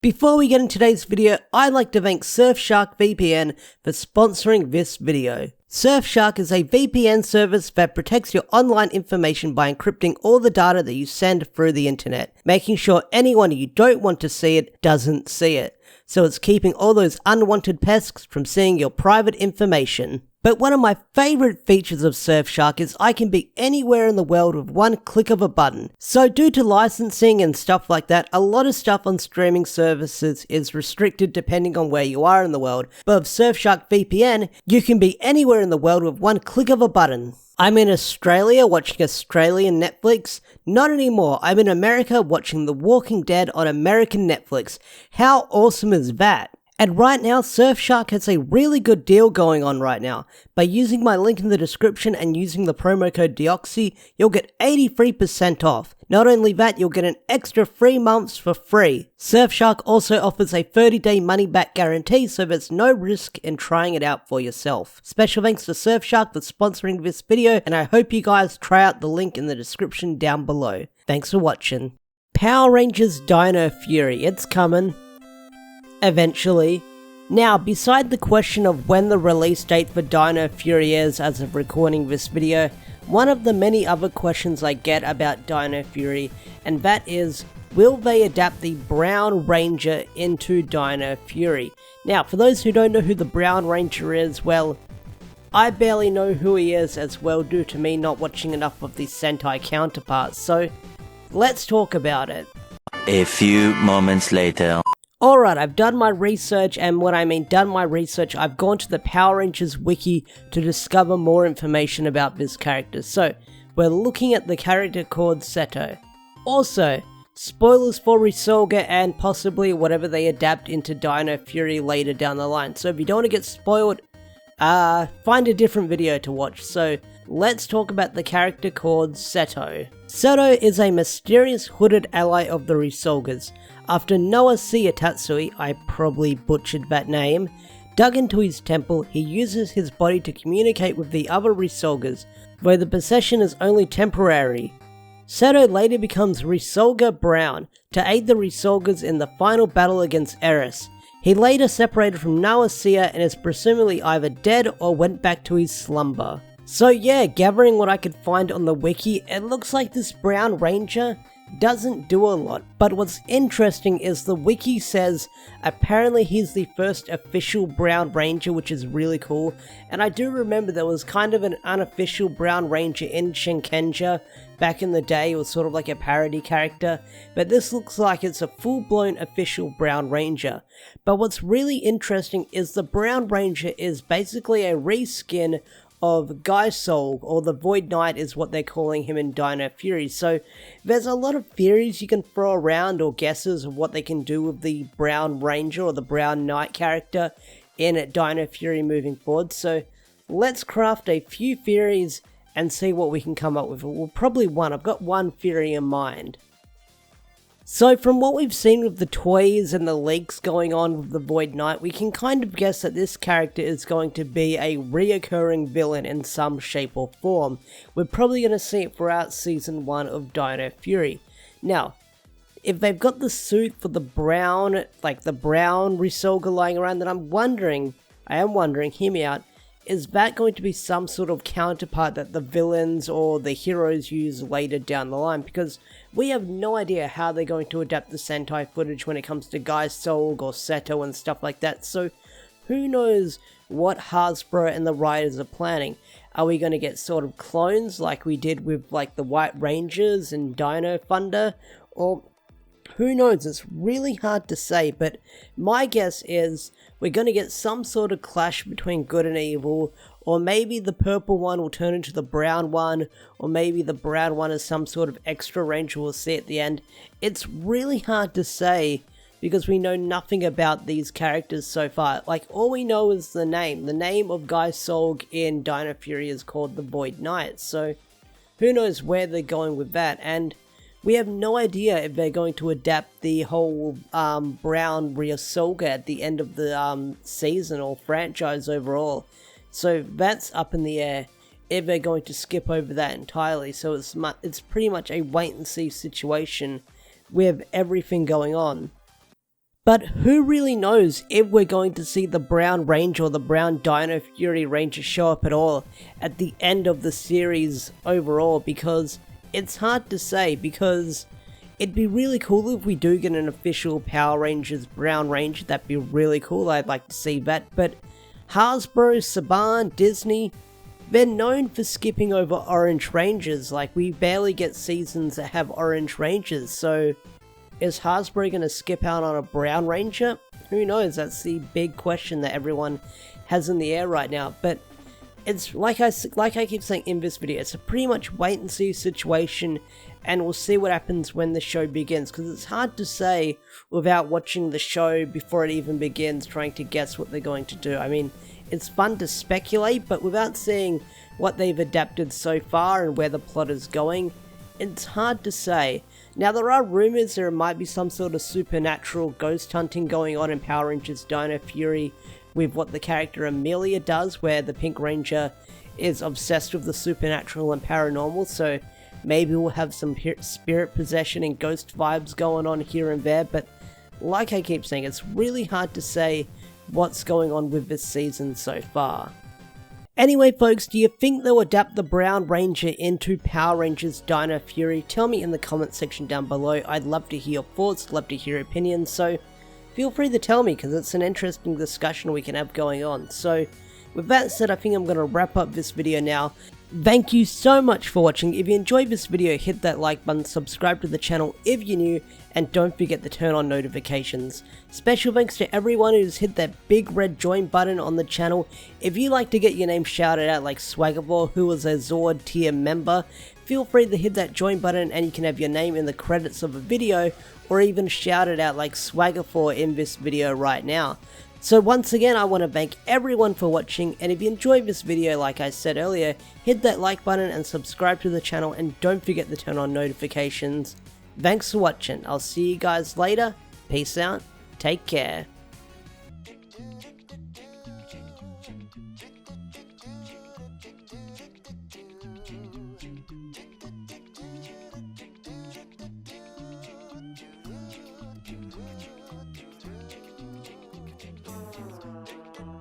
Before we get into today's video, I'd like to thank Surfshark VPN for sponsoring this video. Surfshark is a VPN service that protects your online information by encrypting all the data that you send through the internet, making sure anyone you don't want to see it doesn't see it. So it's keeping all those unwanted pests from seeing your private information. But one of my favorite features of Surfshark is I can be anywhere in the world with one click of a button. So due to licensing and stuff like that, a lot of stuff on streaming services is restricted depending on where you are in the world. But with Surfshark VPN, you can be anywhere in the world with one click of a button. I'm in Australia watching Australian Netflix. Not anymore. I'm in America watching The Walking Dead on American Netflix. How awesome is that? And right now, Surfshark has a really good deal going on right now. By using my link in the description and using the promo code DEOXY, you'll get 83% off. Not only that, you'll get an extra 3 months for free. Surfshark also offers a 30-day money-back guarantee, so there's no risk in trying it out for yourself. Special thanks to Surfshark for sponsoring this video, and I hope you guys try out the link in the description down below. Thanks for watching. Power Rangers Dino Fury, it's coming. Eventually. Now, beside the question of when the release date for Dino Fury is as of recording this video, one of the many other questions I get about Dino Fury, and that is, will they adapt the Brown Ranger into Dino Fury? Now, for those who don't know who the Brown Ranger is, well, I barely know who he is as well due to me not watching enough of the Sentai counterparts, so let's talk about it. A few moments later. Alright, I've done my research, and when I mean done my research, I've gone to the Power Rangers wiki to discover more information about this character. So, we're looking at the character called Seto. Also, spoilers for Resolga and possibly whatever they adapt into Dino Fury later down the line. So if you don't want to get spoiled, find a different video to watch. So, let's talk about the character called Seto. Seto is a mysterious hooded ally of the Resolgas. After Noah Tatsui, I probably butchered that name, dug into his temple, he uses his body to communicate with the other Resolgas, though the possession is only temporary. Seto later becomes Resolga Brown to aid the Resolgas in the final battle against Eris. He later separated from Noah and is presumably either dead or went back to his slumber. So yeah, gathering what I could find on the wiki, it looks like this Brown Ranger doesn't do a lot, but what's interesting is the wiki says apparently he's the first official Brown Ranger, which is really cool, and I do remember there was kind of an unofficial Brown Ranger in Shinkenja back in the day. It was sort of like a parody character, but this looks like it's a full-blown official Brown Ranger. But what's really interesting is the Brown Ranger is basically a reskin of Guy Soul, or the Void Knight is what they're calling him in Dino Fury. So there's a lot of theories you can throw around or guesses of what they can do with the Brown Ranger or the Brown Knight character in Dino Fury moving forward. So let's craft a few theories and see what we can come up with. Well, probably one. I've got one theory in mind. So from what we've seen with the toys and the leaks going on with the Void Knight, we can kind of guess that this character is going to be a reoccurring villain in some shape or form. We're probably going to see it throughout Season 1 of Dino Fury. Now, if they've got the suit for the brown, like the brown Resolga lying around, then I am wondering, hear me out, is that going to be some sort of counterpart that the villains or the heroes use later down the line? Because we have no idea how they're going to adapt the Sentai footage when it comes to Guy Solg or Seto and stuff like that. So who knows what Hasbro and the writers are planning. Are we going to get sort of clones like we did with like the White Rangers and Dino Thunder? Or who knows, it's really hard to say, but my guess is we're going to get some sort of clash between good and evil, or maybe the purple one will turn into the brown one, or maybe the brown one is some sort of extra ranger we'll see at the end. It's really hard to say because we know nothing about these characters so far. Like, all we know is the name. The name of Guy Solg in Dino Fury is called the Void Knight, so who knows where they're going with that. And we have no idea if they're going to adapt the whole Brown Resolga at the end of the season or franchise overall. So that's up in the air if they're going to skip over that entirely. So it's pretty much a wait and see situation with everything going on. But who really knows if we're going to see the Brown Ranger or the Brown Dino Fury Ranger show up at all at the end of the series overall, because it's hard to say, because it'd be really cool if we do get an official Power Rangers Brown Ranger. That'd be really cool, I'd like to see that. But Hasbro, Saban, Disney, they're known for skipping over Orange Rangers. Like, we barely get seasons that have Orange Rangers, so is Hasbro going to skip out on a Brown Ranger? Who knows? That's the big question that everyone has in the air right now. But it's like I keep saying in this video, it's a pretty much wait and see situation, and we'll see what happens when the show begins, because it's hard to say without watching the show before it even begins, trying to guess what they're going to do. I mean, it's fun to speculate, but without seeing what they've adapted so far and where the plot is going, it's hard to say. Now, there are rumors there might be some sort of supernatural ghost hunting going on in Power Rangers Dino Fury with what the character Amelia does, where the Pink Ranger is obsessed with the supernatural and paranormal, so maybe we'll have some spirit possession and ghost vibes going on here and there. But like I keep saying, it's really hard to say what's going on with this season so far. Anyway folks, do you think they'll adapt the Brown Ranger into Power Rangers Dino Fury? Tell me in the comment section down below. I'd love to hear your thoughts, love to hear your opinions, so feel free to tell me, because it's an interesting discussion we can have going on. So with that said, I think I'm going to wrap up this video now. Thank you so much for watching. If you enjoyed this video, hit that like button, subscribe to the channel if you're new, and don't forget to turn on notifications. Special thanks to everyone who's hit that big red join button on the channel. If you like to get your name shouted out like Swaggervore, who was a Zord tier member, feel free to hit that join button and you can have your name in the credits of a video, or even shout it out like Swaggervore in this video right now. So once again, I want to thank everyone for watching, and if you enjoyed this video, like I said earlier, hit that like button and subscribe to the channel, and don't forget to turn on notifications. Thanks for watching. I'll see you guys later. Peace out. Take care.